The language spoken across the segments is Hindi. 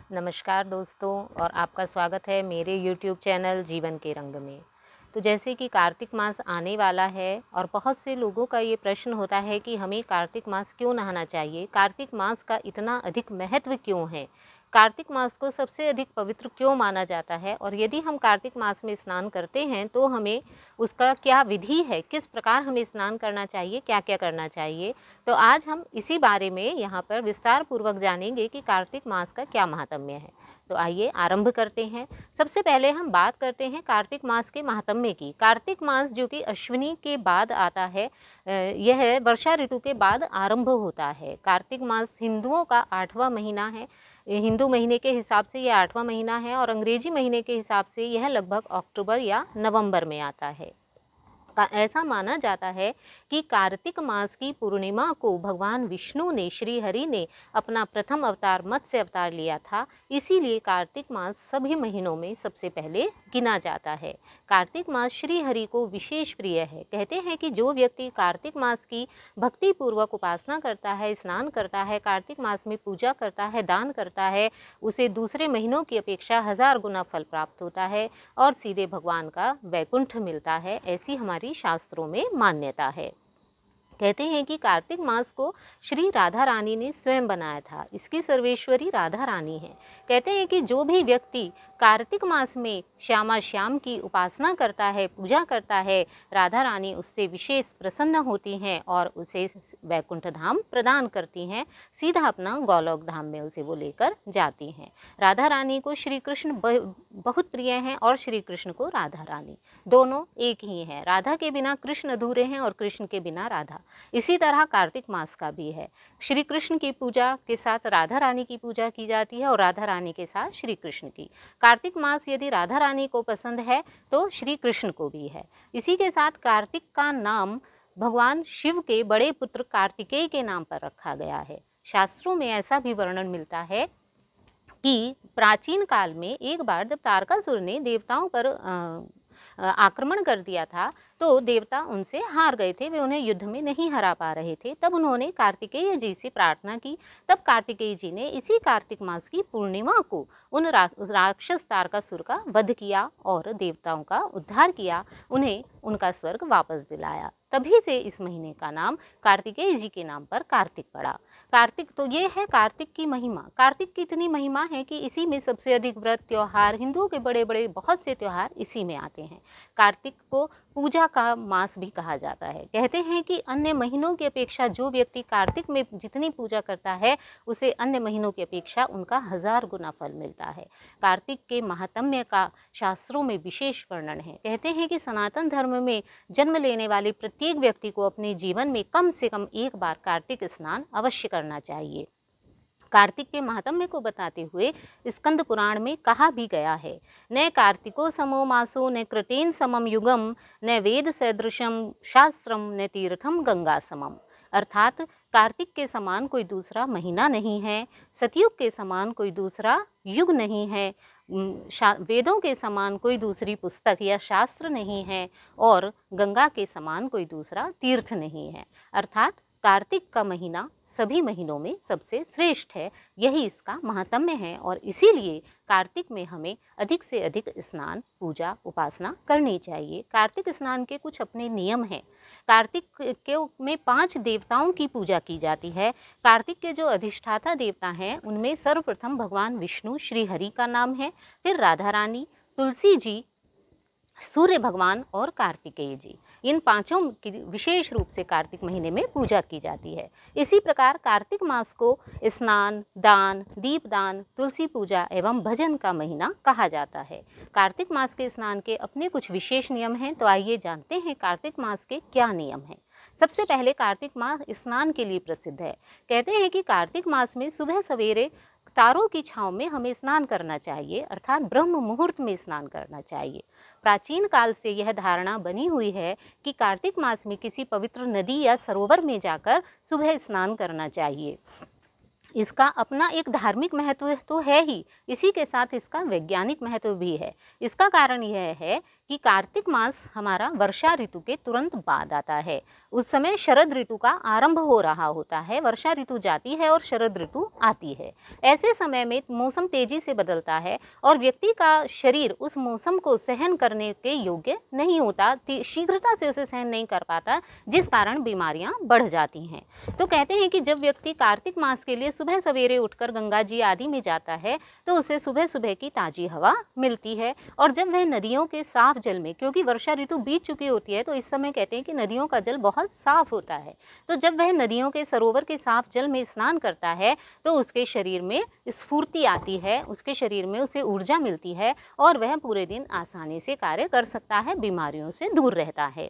नमस्कार दोस्तों, और आपका स्वागत है मेरे YouTube चैनल जीवन के रंग में। तो जैसे कि कार्तिक मास आने वाला है और बहुत से लोगों का ये प्रश्न होता है कि हमें कार्तिक मास क्यों नहाना चाहिए, कार्तिक मास का इतना अधिक महत्व क्यों है, कार्तिक मास को सबसे अधिक पवित्र क्यों माना जाता है, और यदि हम कार्तिक मास में स्नान करते हैं तो हमें उसका क्या विधि है, किस प्रकार हमें स्नान करना चाहिए, क्या क्या करना चाहिए। तो आज हम इसी बारे में यहाँ पर विस्तार पूर्वक जानेंगे कि कार्तिक मास का क्या महात्म्य है। तो आइए आरंभ करते हैं। सबसे पहले हम बात करते हैं कार्तिक मास के महात्म्य की। कार्तिक मास जो कि अश्विनी के बाद आता है, यह वर्षा ऋतु के बाद आरंभ होता है। कार्तिक मास हिंदुओं का 8वां महीना है। हिंदू महीने के हिसाब से यह 8वां महीना है और अंग्रेजी महीने के हिसाब से यह लगभग अक्टूबर या नवंबर में आता है। ऐसा माना जाता है कि कार्तिक मास की पूर्णिमा को भगवान विष्णु ने, श्री हरि ने अपना प्रथम अवतार मत्स्य अवतार लिया था, इसीलिए कार्तिक मास सभी महीनों में सबसे पहले गिना जाता है। कार्तिक मास श्री हरि को विशेष प्रिय है। कहते हैं कि जो व्यक्ति कार्तिक मास की भक्ति पूर्वक उपासना करता है, स्नान करता है, कार्तिक मास में पूजा करता है, दान करता है, उसे दूसरे महीनों की अपेक्षा 1000 गुना फल प्राप्त होता है और सीधे भगवान का वैकुंठ मिलता है। ऐसी हमारी शास्त्रों में मान्यता है। कहते हैं कि कार्तिक मास को श्री राधा रानी ने स्वयं बनाया था। इसकी सर्वेश्वरी राधा रानी है। कहते हैं कि जो भी व्यक्ति कार्तिक मास में श्यामा श्याम की उपासना करता है, पूजा करता है, राधा रानी उससे विशेष प्रसन्न होती हैं और उसे वैकुंठ धाम प्रदान करती हैं। सीधा अपना गोलोक धाम में उसे वो लेकर जाती हैं। राधा रानी को श्री कृष्ण बहुत प्रिय हैं और श्री कृष्ण को राधा रानी, दोनों एक ही हैं। राधा के बिना कृष्ण अधूरे हैं और कृष्ण के बिना राधा। इसी तरह कार्तिक मास का भी है। श्री कृष्ण की पूजा के साथ राधा रानी की पूजा की जाती है और राधा रानी के साथ श्री कृष्ण की। कार्तिक मास यदि राधा रानी को पसंद है तो श्री कृष्ण को भी है। इसी के साथ कार्तिक का नाम भगवान शिव के बड़े पुत्र कार्तिकेय के नाम पर रखा गया है। शास्त्रों में ऐसा भी वर्णन मिलता है कि प्राचीन काल में एक बार जब तारकासुर ने देवताओं पर आक्रमण कर दिया था तो देवता उनसे हार गए थे, वे उन्हें युद्ध में नहीं हरा पा रहे थे। तब उन्होंने कार्तिकेय जी से प्रार्थना की। तब कार्तिकेय जी ने इसी कार्तिक मास की पूर्णिमा को उन राक्षस तारकासुर का वध किया और देवताओं का उद्धार किया, उन्हें उनका स्वर्ग वापस दिलाया। तभी से इस महीने का नाम कार्तिकेय जी के नाम पर कार्तिक पड़ा। कार्तिक, तो ये है कार्तिक की महिमा। कार्तिक की इतनी महिमा है कि इसी में सबसे अधिक व्रत, त्योहार, हिंदुओं के बड़े बड़े बहुत से त्योहार इसी में आते हैं। कार्तिक को पूजा का मास भी कहा जाता है। कहते हैं कि अन्य महीनों की अपेक्षा जो व्यक्ति कार्तिक में जितनी पूजा करता है उसे अन्य महीनों की अपेक्षा उनका 1000 गुना फल मिलता है। कार्तिक के महात्म्य का शास्त्रों में विशेष वर्णन है। कहते हैं कि सनातन धर्म में जन्म लेने वाले प्रत्येक व्यक्ति को अपने जीवन में कम से कम एक बार कार्तिक स्नान अवश्य करना चाहिए। कार्तिक के महात्म्य को बताते हुए स्कंद पुराण में कहा भी गया है, न कार्तिको समो मासो न कृतेन समम युगम न वेद सदृशम शास्त्रम न तीर्थम गंगा समम। अर्थात कार्तिक के समान कोई दूसरा महीना नहीं है, सतयुग के समान कोई दूसरा युग नहीं है, वेदों के समान कोई दूसरी पुस्तक या शास्त्र नहीं है और गंगा के समान कोई दूसरा तीर्थ नहीं है। अर्थात कार्तिक का महीना सभी महीनों में सबसे श्रेष्ठ है। यही इसका महात्म्य है और इसीलिए कार्तिक में हमें अधिक से अधिक स्नान, पूजा, उपासना करनी चाहिए। कार्तिक स्नान के कुछ अपने नियम हैं। कार्तिक के में 5 देवताओं की पूजा की जाती है। कार्तिक के जो अधिष्ठाता देवता हैं उनमें सर्वप्रथम भगवान विष्णु श्री हरि का नाम है, फिर राधा रानी, तुलसी जी, सूर्य भगवान और कार्तिकेय जी। इन 5ों की विशेष रूप से कार्तिक महीने में पूजा की जाती है। इसी प्रकार कार्तिक मास को स्नान, दान, दीपदान, तुलसी पूजा एवं भजन का महीना कहा जाता है। कार्तिक मास के स्नान के अपने कुछ विशेष नियम हैं, तो आइए जानते हैं कार्तिक मास के क्या नियम हैं। सबसे पहले कार्तिक मास स्नान के लिए प्रसिद्ध है। कहते हैं कि कार्तिक मास में सुबह सवेरे तारों की छांव में हमें स्नान करना चाहिए, अर्थात ब्रह्म मुहूर्त में स्नान करना चाहिए। प्राचीन काल से यह धारणा बनी हुई है कि कार्तिक मास में किसी पवित्र नदी या सरोवर में जाकर सुबह स्नान करना चाहिए। इसका अपना एक धार्मिक महत्व तो है ही, इसी के साथ इसका वैज्ञानिक महत्व भी है। इसका कारण यह है कि कार्तिक मास हमारा वर्षा ऋतु के तुरंत बाद आता है। उस समय शरद ऋतु का आरंभ हो रहा होता है, वर्षा ऋतु जाती है और शरद ऋतु आती है। ऐसे समय में मौसम तेजी से बदलता है और व्यक्ति का शरीर उस मौसम को सहन करने के योग्य नहीं होता, शीघ्रता से उसे सहन नहीं कर पाता, जिस कारण बीमारियां बढ़ जाती हैं। तो कहते हैं कि जब व्यक्ति कार्तिक मास के लिए सुबह सवेरे उठकर गंगा जी आदि में जाता है तो उसे सुबह सुबह की ताज़ी हवा मिलती है। और जब वह नदियों के साफ जल में, क्योंकि वर्षा ऋतु बीत चुकी होती है तो इस समय कहते हैं कि नदियों का जल बहुत साफ होता है, तो जब वह नदियों के सरोवर के साफ जल में स्नान करता है तो उसके शरीर में स्फूर्ति आती है, उसके शरीर में उसे ऊर्जा मिलती है और वह पूरे दिन आसानी से कार्य कर सकता है, बीमारियों से दूर रहता है।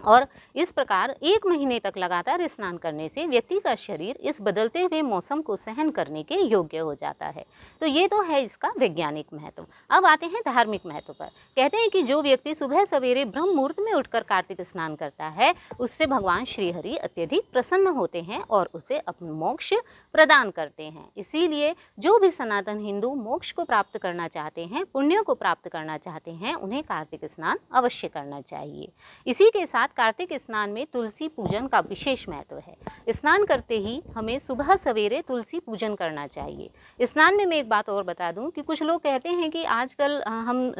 और इस प्रकार 1 महीने तक लगातार स्नान करने से व्यक्ति का शरीर इस बदलते हुए मौसम को सहन करने के योग्य हो जाता है। तो ये तो है इसका वैज्ञानिक महत्व। अब आते हैं धार्मिक महत्व पर। कहते हैं कि जो व्यक्ति सुबह सवेरे ब्रह्म मुहूर्त में उठकर कार्तिक स्नान करता है उससे भगवान श्री हरि अत्यधिक प्रसन्न होते हैं और उसे अपना मोक्ष प्रदान करते हैं। इसीलिए जो भी सनातन हिंदू मोक्ष को प्राप्त करना चाहते हैं, पुण्य को प्राप्त करना चाहते हैं, उन्हें कार्तिक स्नान अवश्य करना चाहिए। इसी के साथ कार्तिक स्नान में तुलसी पूजन का विशेष महत्व है। स्नान करते ही हमें सुबह सवेरे तुलसी पूजन करना चाहिए। स्नान में मैं एक बात और बता दूं कि कुछ लोग कहते हैं कि आजकल हम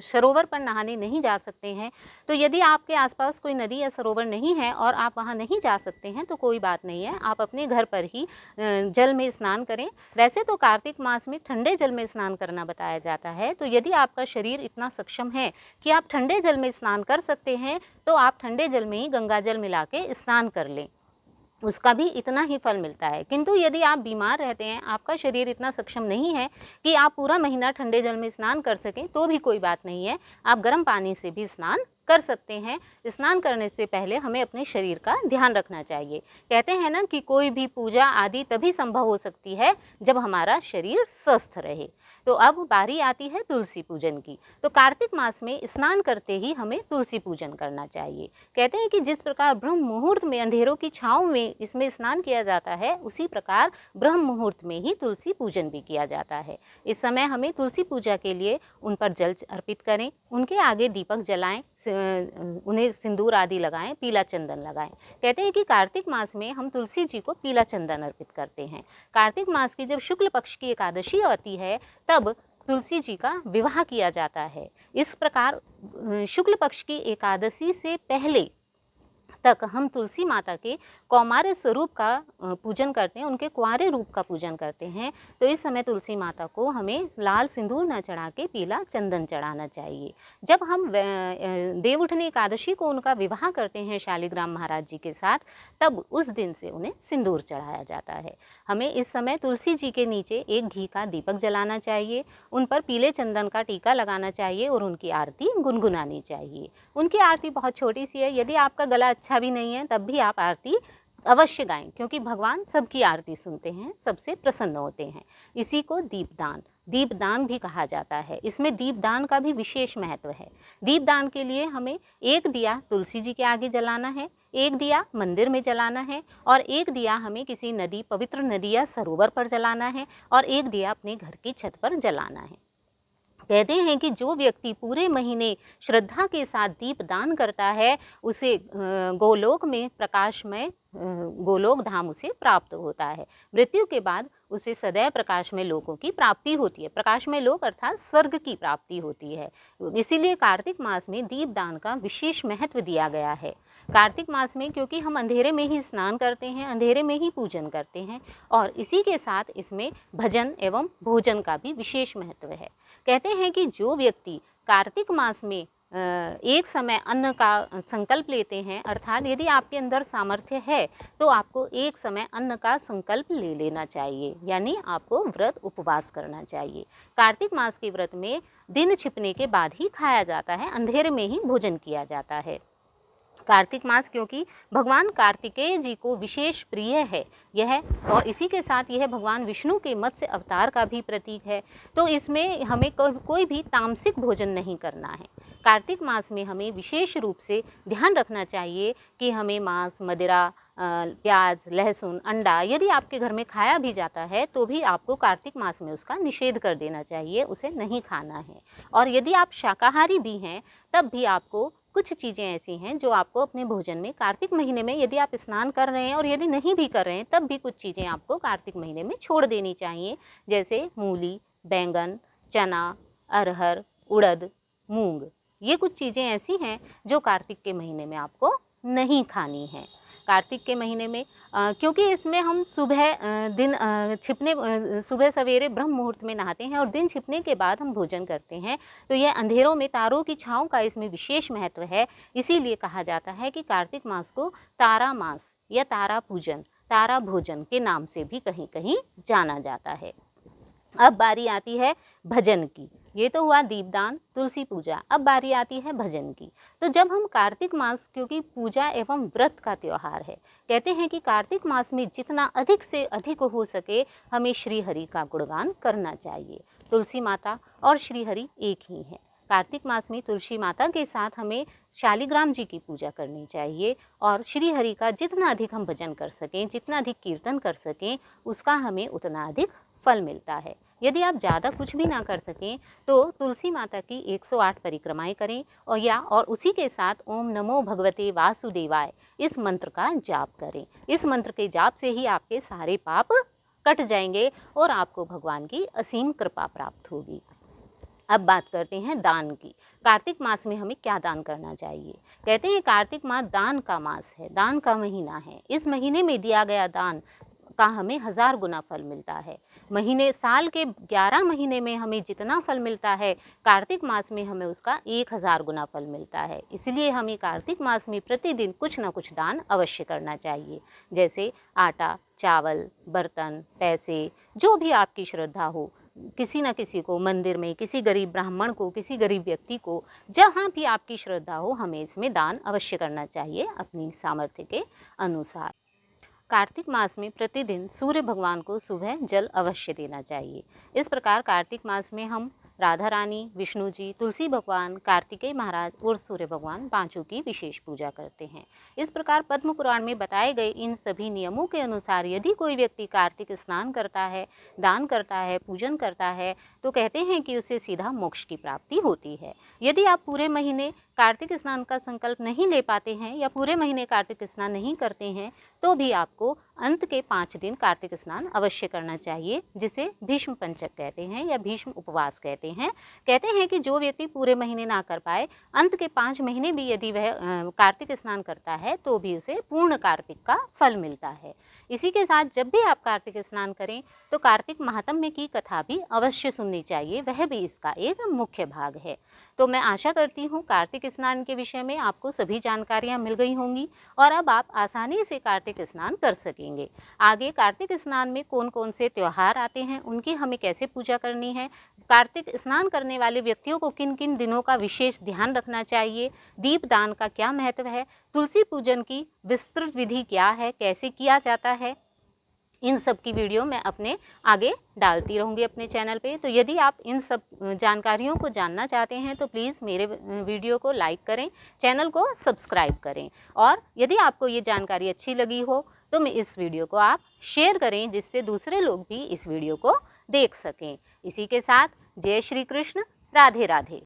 सरोवर पर नहाने नहीं जा सकते हैं, तो यदि आपके आसपास कोई नदी या सरोवर नहीं है और आप वहां नहीं जा सकते हैं तो कोई बात नहीं है, आप अपने घर पर ही जल में स्नान करें। वैसे तो कार्तिक मास में ठंडे जल में स्नान करना बताया जाता है, तो यदि आपका शरीर इतना सक्षम है कि आप ठंडे जल में स्नान कर सकते हैं तो आप ठंडे जल में ही गंगा जल मिला के स्नान कर लें, उसका भी इतना ही फल मिलता है। किंतु यदि आप बीमार रहते हैं, आपका शरीर इतना सक्षम नहीं है कि आप पूरा महीना ठंडे जल में स्नान कर सकें, तो भी कोई बात नहीं है, आप गर्म पानी से भी स्नान कर सकते हैं। स्नान करने से पहले हमें अपने शरीर का ध्यान रखना चाहिए। कहते हैं ना कि कोई भी पूजा आदि तभी संभव हो सकती है जब हमारा शरीर स्वस्थ रहे। तो अब बारी आती है तुलसी पूजन की। तो कार्तिक मास में स्नान करते ही हमें तुलसी पूजन करना चाहिए। कहते हैं कि जिस प्रकार ब्रह्म मुहूर्त में अंधेरों की छाँव में इसमें स्नान किया जाता है, उसी प्रकार ब्रह्म मुहूर्त में ही तुलसी पूजन भी किया जाता है। इस समय हमें तुलसी पूजा के लिए उन पर जल अर्पित करें, उनके आगे दीपक जलाएं, उन्हें सिंदूर आदि लगाएं, पीला चंदन लगाएं। कहते हैं कि कार्तिक मास में हम तुलसी जी को पीला चंदन अर्पित करते हैं। कार्तिक मास की जब शुक्ल पक्ष की एकादशी आती है तब तुलसी जी का विवाह किया जाता है। इस प्रकार शुक्ल पक्ष की एकादशी से पहले तक हम तुलसी माता के कौमार्य स्वरूप का पूजन करते हैं, उनके कुंवारे रूप का पूजन करते हैं। तो इस समय तुलसी माता को हमें लाल सिंदूर न चढ़ा के पीला चंदन चढ़ाना चाहिए। जब हम देवउठनी एकादशी को उनका विवाह करते हैं शालिग्राम महाराज जी के साथ, तब उस दिन से उन्हें सिंदूर चढ़ाया जाता है। हमें इस समय तुलसी जी के नीचे एक घी का दीपक जलाना चाहिए, उन पर पीले चंदन का टीका लगाना चाहिए और उनकी आरती गुनगुनानी चाहिए। उनकी आरती बहुत छोटी सी है, यदि आपका गला अच्छा भी नहीं है तब भी आप आरती अवश्य गाएं, क्योंकि भगवान सबकी आरती सुनते हैं, सबसे प्रसन्न होते हैं। इसी को दीपदान भी कहा जाता है। इसमें दीपदान का भी विशेष महत्व है। दीपदान के लिए हमें एक दिया तुलसी जी के आगे जलाना है, एक दिया मंदिर में जलाना है और एक दिया हमें किसी नदी, पवित्र नदी या सरोवर पर जलाना है और एक दिया अपने घर की छत पर जलाना है। कहते हैं कि जो व्यक्ति पूरे महीने श्रद्धा के साथ दीप दान करता है उसे गोलोक में प्रकाशमय गोलोक धाम उसे प्राप्त होता है। मृत्यु के बाद उसे सदैव प्रकाशमय लोकों की प्राप्ति होती है। प्रकाशमय लोक अर्थात स्वर्ग की प्राप्ति होती है। इसीलिए कार्तिक मास में दीप दान का विशेष महत्व दिया गया है। कार्तिक मास में क्योंकि हम अंधेरे में ही स्नान करते हैं, अंधेरे में ही पूजन करते हैं और इसी के साथ इसमें भजन एवं भोजन का भी विशेष महत्व है। कहते हैं कि जो व्यक्ति कार्तिक मास में एक समय अन्न का संकल्प लेते हैं, अर्थात यदि आपके अंदर सामर्थ्य है तो आपको एक समय अन्न का संकल्प ले लेना चाहिए, यानी आपको व्रत उपवास करना चाहिए। कार्तिक मास के व्रत में दिन छिपने के बाद ही खाया जाता है, अंधेरे में ही भोजन किया जाता है। कार्तिक मास क्योंकि भगवान कार्तिकेय जी को विशेष प्रिय है यह, और इसी के साथ यह भगवान विष्णु के मत्स्य अवतार का भी प्रतीक है। तो इसमें हमें कोई भी तामसिक भोजन नहीं करना है। कार्तिक मास में हमें विशेष रूप से ध्यान रखना चाहिए कि हमें मांस, मदिरा, प्याज, लहसुन, अंडा यदि आपके घर में खाया भी जाता है तो भी आपको कार्तिक मास में उसका निषेध कर देना चाहिए, उसे नहीं खाना है। और यदि आप शाकाहारी भी हैं तब भी आपको कुछ चीज़ें ऐसी हैं जो आपको अपने भोजन में कार्तिक महीने में, यदि आप स्नान कर रहे हैं और यदि नहीं भी कर रहे हैं तब भी कुछ चीज़ें आपको कार्तिक महीने में छोड़ देनी चाहिए, जैसे मूली, बैंगन, चना, अरहर, उड़द, मूंग। ये कुछ चीज़ें ऐसी हैं जो कार्तिक के महीने में आपको नहीं खानी है। कार्तिक के महीने में क्योंकि इसमें हम सुबह सवेरे ब्रह्म मुहूर्त में नहाते हैं और दिन छिपने के बाद हम भोजन करते हैं, तो यह अंधेरों में तारों की छाँव का इसमें विशेष महत्व है। इसीलिए कहा जाता है कि कार्तिक मास को तारा मास या तारा पूजन, तारा भोजन के नाम से भी कहीं कहीं जाना जाता है। अब बारी आती है भजन की। ये तो हुआ दीपदान, तुलसी पूजा। अब बारी आती है भजन की। तो जब हम कार्तिक मास, क्योंकि पूजा एवं व्रत का त्यौहार है, कहते हैं कि कार्तिक मास में जितना अधिक से अधिक हो सके हमें श्री हरि का गुणगान करना चाहिए। तुलसी माता और श्री हरि एक ही हैं। कार्तिक मास में तुलसी माता के साथ हमें शालिग्राम जी की पूजा करनी चाहिए और श्री हरि का जितना अधिक हम भजन कर सकें, जितना अधिक कीर्तन कर सकें, उसका हमें उतना अधिक फल मिलता है। यदि आप ज़्यादा कुछ भी ना कर सकें तो तुलसी माता की 108 परिक्रमाएं करें और उसी के साथ ओम नमो भगवते वासुदेवाय इस मंत्र का जाप करें। इस मंत्र के जाप से ही आपके सारे पाप कट जाएंगे और आपको भगवान की असीम कृपा प्राप्त होगी। अब बात करते हैं दान की। कार्तिक मास में हमें क्या दान करना चाहिए? कहते हैं कार्तिक मास दान का मास है, दान का महीना है। इस महीने में दिया गया दान का हमें 1000 गुना फल मिलता है। साल के 11 महीने में हमें जितना फल मिलता है, कार्तिक मास में हमें उसका 1000 गुना फल मिलता है। इसलिए हमें कार्तिक मास में प्रतिदिन कुछ ना कुछ दान अवश्य करना चाहिए, जैसे आटा, चावल, बर्तन, पैसे, जो भी आपकी श्रद्धा हो। किसी न किसी को मंदिर में, किसी गरीब ब्राह्मण को, किसी गरीब व्यक्ति को, जहाँ भी आपकी श्रद्धा हो, हमें इसमें दान अवश्य करना चाहिए अपनी सामर्थ्य के अनुसार। कार्तिक मास में प्रतिदिन सूर्य भगवान को सुबह जल अवश्य देना चाहिए। इस प्रकार कार्तिक मास में हम राधा रानी, विष्णु जी, तुलसी भगवान, कार्तिकेय महाराज और सूर्य भगवान पांचों की विशेष पूजा करते हैं। इस प्रकार पद्म पुराण में बताए गए इन सभी नियमों के अनुसार यदि कोई व्यक्ति कार्तिक स्नान करता है, दान करता है, पूजन करता है, तो कहते हैं कि उसे सीधा मोक्ष की प्राप्ति होती है। यदि आप पूरे महीने कार्तिक स्नान का संकल्प नहीं ले पाते हैं या पूरे महीने कार्तिक स्नान नहीं करते हैं, तो भी आपको अंत के 5 दिन कार्तिक स्नान अवश्य करना चाहिए, जिसे भीष्म पंचक कहते हैं या भीष्म उपवास कहते हैं। कहते हैं कि जो व्यक्ति पूरे महीने ना कर पाए, अंत के 5 महीने भी यदि वह कार्तिक स्नान करता है तो भी उसे पूर्ण कार्तिक का फल मिलता है। इसी के साथ जब भी आप कार्तिक स्नान करें तो कार्तिक महात्म्य की कथा भी अवश्य सुननी चाहिए, वह भी इसका एक मुख्य भाग है। तो मैं आशा करती हूँ कार्तिक स्नान के विषय में आपको सभी जानकारियाँ मिल गई होंगी और अब आप आसानी से कार्तिक स्नान कर सकेंगे। आगे कार्तिक स्नान में कौन कौन से त्यौहार आते हैं, उनकी हमें कैसे पूजा करनी है, कार्तिक स्नान करने वाले व्यक्तियों को किन किन दिनों का विशेष ध्यान रखना चाहिए, दीपदान का क्या महत्व है, तुलसी पूजन की विस्तृत विधि क्या है, कैसे किया जाता है, इन सब की वीडियो मैं अपने आगे डालती रहूँगी अपने चैनल पे। तो यदि आप इन सब जानकारियों को जानना चाहते हैं तो प्लीज़ मेरे वीडियो को लाइक करें, चैनल को सब्सक्राइब करें और यदि आपको ये जानकारी अच्छी लगी हो तो मैं इस वीडियो को आप शेयर करें, जिससे दूसरे लोग भी इस वीडियो को देख सकें। इसी के साथ जय श्री कृष्ण, राधे राधे।